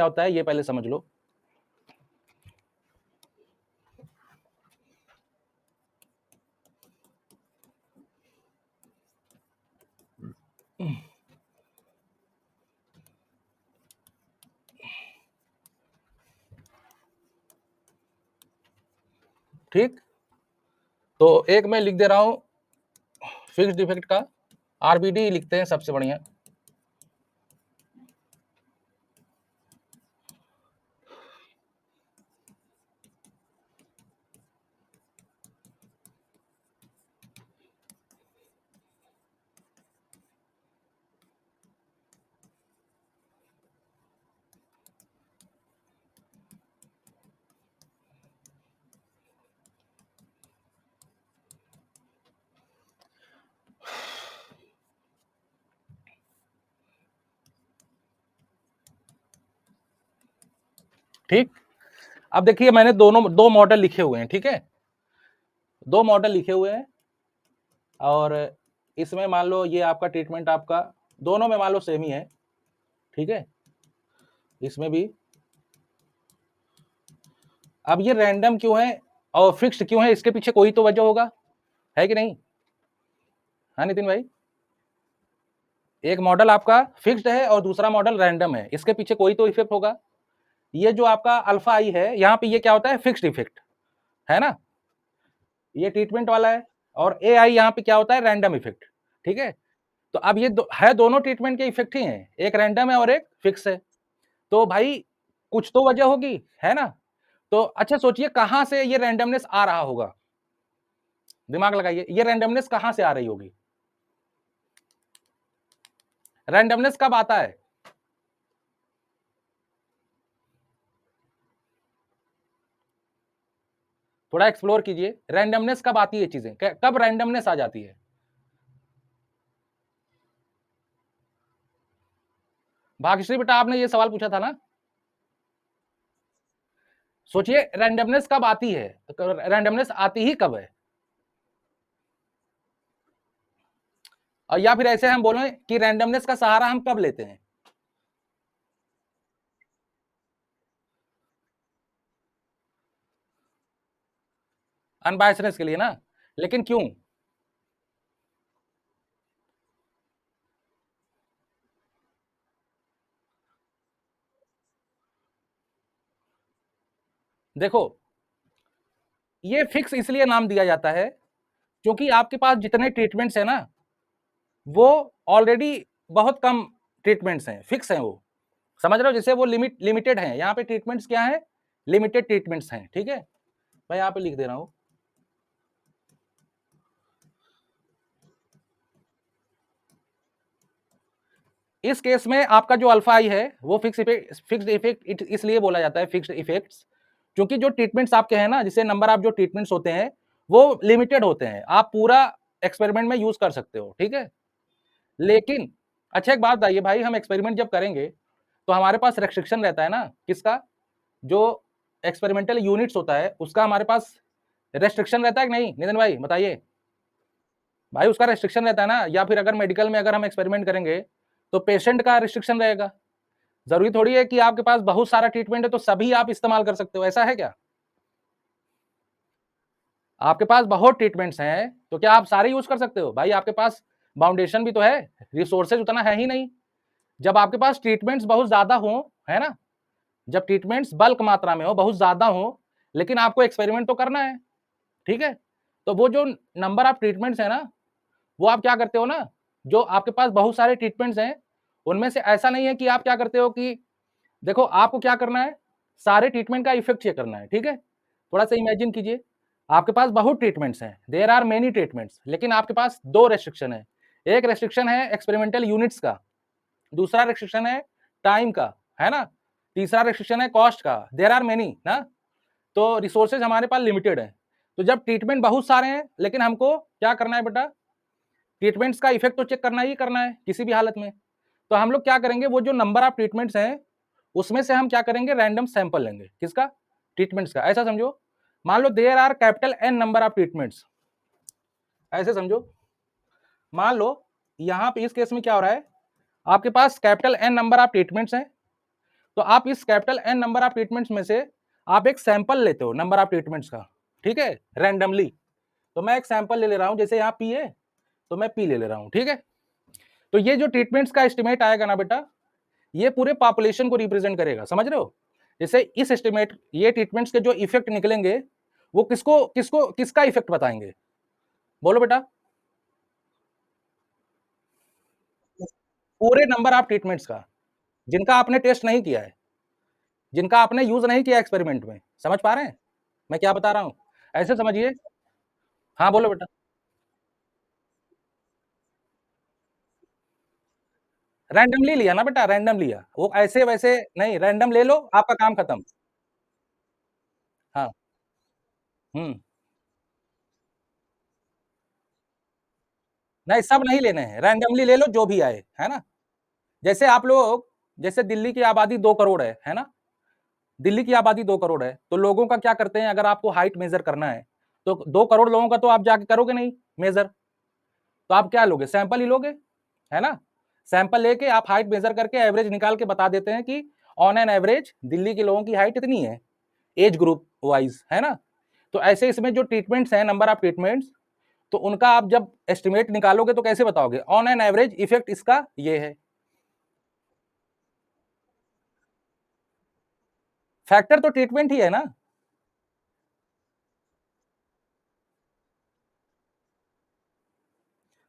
क्या होता है ये पहले समझ लो। ठीक, तो एक मैं लिख दे रहा हूं फिक्स डिफेक्ट का, आरबीडी लिखते हैं सबसे बढ़िया। ठीक, अब देखिए मैंने दो मॉडल लिखे हुए हैं, ठीक है, दो मॉडल लिखे हुए हैं, और इसमें मान लो ये आपका ट्रीटमेंट आपका दोनों में मान लो सेम ही है, ठीक है, इसमें भी। अब ये रैंडम क्यों है और फिक्स्ड क्यों है, इसके पीछे कोई तो वजह होगा, है कि नहीं? हाँ नितिन भाई, एक मॉडल आपका फिक्स्ड है और दूसरा मॉडल रैंडम है, इसके पीछे कोई तो इफेक्ट होगा। ये जो आपका अल्फा आई है, यहाँ पे ये क्या होता है, फिक्स्ड इफेक्ट है ना, ये ट्रीटमेंट वाला है, और ए आई यहाँ पे क्या होता है, रैंडम इफेक्ट, ठीक है। तो अब ये है दोनों ट्रीटमेंट के इफेक्ट ही हैं, एक रैंडम है और एक फिक्स है। तो भाई कुछ तो वजह होगी, है ना। तो अच्छा सोचिए कहां से ये रैंडमनेस आ रहा होगा, दिमाग लगाइए, ये रैंडमनेस कहां से आ रही होगी, रैंडमनेस कब आता है, थोड़ा एक्सप्लोर कीजिए, रैंडमनेस कब आती है, चीजें कब रैंडमनेस आ जाती है। भाग्यश्री बेटा आपने ये सवाल पूछा था ना, सोचिए रैंडमनेस कब आती है, रैंडमनेस आती ही कब है, और या फिर ऐसे हम बोलें कि रैंडमनेस का सहारा हम कब लेते हैं, अनबायसनेस के लिए ना, लेकिन क्यों, देखो ये फिक्स इसलिए नाम दिया जाता है क्योंकि आपके पास जितने ट्रीटमेंट्स है ना, वो ऑलरेडी बहुत कम ट्रीटमेंट्स हैं, फिक्स हैं वो, समझ रहे हो, जैसे वो लिमिटेड हैं, यहाँ पे ट्रीटमेंट्स क्या है, लिमिटेड ट्रीटमेंट्स हैं, ठीक है। मैं यहाँ पे लिख दे रहा हूं, इस केस में आपका जो अल्फा आई है वो फिक्स्ड इफेक्ट इसलिए बोला जाता है फिक्स्ड इफेक्ट्स, क्योंकि जो ट्रीटमेंट्स आपके हैं ना, जिसे नंबर ऑफ जो ट्रीटमेंट्स होते हैं वो लिमिटेड होते हैं, आप पूरा एक्सपेरिमेंट में यूज कर सकते हो, ठीक है। लेकिन अच्छा एक बात बताइए भाई, हम एक्सपेरिमेंट जब करेंगे तो हमारे पास रेस्ट्रिक्शन रहता है ना, किसका, जो एक्सपेरिमेंटल यूनिट्स होता है उसका हमारे पास रेस्ट्रिक्शन रहता है कि नहीं, नितिन भाई बताइए। भाई उसका रेस्ट्रिक्शन रहता है ना, या फिर अगर मेडिकल में अगर हम एक्सपेरिमेंट करेंगे तो पेशेंट का रिस्ट्रिक्शन रहेगा, जरूरी थोड़ी है कि आपके पास बहुत सारा ट्रीटमेंट है तो सभी आप इस्तेमाल कर सकते हो, ऐसा है क्या, आपके पास बहुत ट्रीटमेंट्स हैं तो क्या आप सारे यूज कर सकते हो, भाई आपके पास बाउंडेशन भी तो है, रिसोर्सेज उतना है ही नहीं। जब आपके पास ट्रीटमेंट्स बहुत ज्यादा हो, है ना, जब ट्रीटमेंट्स बल्क मात्रा में हो, बहुत ज्यादा हो, लेकिन आपको एक्सपेरिमेंट तो करना है, ठीक है, तो वो जो नंबर ऑफ ट्रीटमेंट्स है ना, वो आप क्या करते हो ना, जो आपके पास बहुत सारे ट्रीटमेंट्स हैं उनमें से ऐसा नहीं है कि आप क्या करते हो कि देखो आपको क्या करना है, सारे ट्रीटमेंट का इफेक्ट चेक करना है, ठीक है। थोड़ा सा इमेजिन कीजिए, आपके पास बहुत ट्रीटमेंट्स हैं, देयर आर मेनी ट्रीटमेंट्स, लेकिन आपके पास दो रेस्ट्रिक्शन है, एक रेस्ट्रिक्शन है एक्सपेरिमेंटल यूनिट्स का, दूसरा रेस्ट्रिक्शन है टाइम का, है ना, तीसरा रेस्ट्रिक्शन है कॉस्ट का, देयर आर मेनी ना, तो रिसोर्सेज हमारे पास लिमिटेड है। तो जब ट्रीटमेंट बहुत सारे हैं लेकिन हमको क्या करना है बेटा, ट्रीटमेंट्स का इफेक्ट तो चेक करना ही करना है किसी भी हालत में, तो हम लोग क्या करेंगे, वो जो नंबर ऑफ ट्रीटमेंट्स हैं उसमें से हम क्या करेंगे, रैंडम सैंपल लेंगे, किसका, ट्रीटमेंट्स का, ऐसा समझो, मान लो there are capital N number of treatments, ऐसे समझो, मान लो यहाँ पे इस केस में क्या हो रहा है, आपके पास capital N number of treatments हैं, तो आप इस capital N number of treatments में से आप एक सैंपल लेते हो नंबर ऑफ ट्रीटमेंट्स का, ठीक है, रैंडमली। तो मैं एक सैंपल ले रहा हूं, जैसे यहाँ पी है तो मैं पी ले रहा हूं, ठीक है। तो ये जो ट्रीटमेंट्स का एस्टिमेट आएगा ना बेटा, ये पूरे पॉपुलेशन को रिप्रेजेंट करेगा, समझ रहे हो। जैसे इस एस्टिमेट, ये ट्रीटमेंट्स के जो इफेक्ट निकलेंगे वो किसको किसको किसका इफेक्ट बताएंगे, बोलो बेटा। पूरे नंबर ऑफ ट्रीटमेंट्स का, जिनका आपने टेस्ट नहीं किया है, जिनका आपने यूज नहीं किया एक्सपेरिमेंट में, समझ पा रहे हैं मैं क्या बता रहा हूं। ऐसे समझिए। हाँ बोलो बेटा। रैंडमली लिया ना बेटा, रैंडम लिया, वो ऐसे वैसे नहीं, रैंडम ले लो, आपका काम खत्म। हाँ। हम्म। नहीं, सब नहीं लेने हैं, रैंडमली ले लो जो भी आए, है ना। जैसे आप लोग, जैसे दिल्ली की आबादी 2 करोड़ है ना। दिल्ली की आबादी 2 करोड़ है, तो लोगों का क्या करते हैं, अगर आपको हाइट मेजर करना है, तो 2 करोड़ लोगों का तो आप जाके करोगे नहीं मेजर, तो आप क्या लोगे, सैंपल ही लोगे, है ना। सैंपल लेके आप हाइट मेजर करके एवरेज निकाल के बता देते हैं कि ऑन एन एवरेज दिल्ली के लोगों की हाइट इतनी है, एज ग्रुप वाइज, है ना। तो ऐसे इसमें जो ट्रीटमेंट्स हैं, नंबर ऑफ ट्रीटमेंट्स, तो उनका आप जब एस्टिमेट निकालोगे तो कैसे बताओगे, ऑन एन एवरेज इफेक्ट इसका ये है। फैक्टर तो ट्रीटमेंट ही है ना।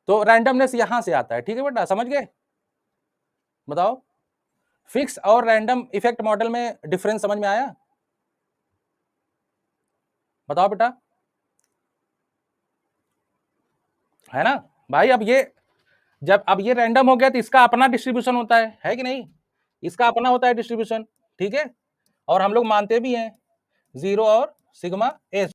तो रैंडमनेस यहां से आता है, ठीक है बेटा, समझ गए। बताओ, फिक्स और रैंडम इफेक्ट मॉडल में डिफरेंस समझ में आया, बताओ बेटा, है ना। भाई अब ये, जब अब ये रैंडम हो गया तो इसका अपना डिस्ट्रीब्यूशन होता है कि नहीं, इसका अपना होता है डिस्ट्रीब्यूशन, ठीक है। और हम लोग मानते भी हैं जीरो और सिग्मा एस।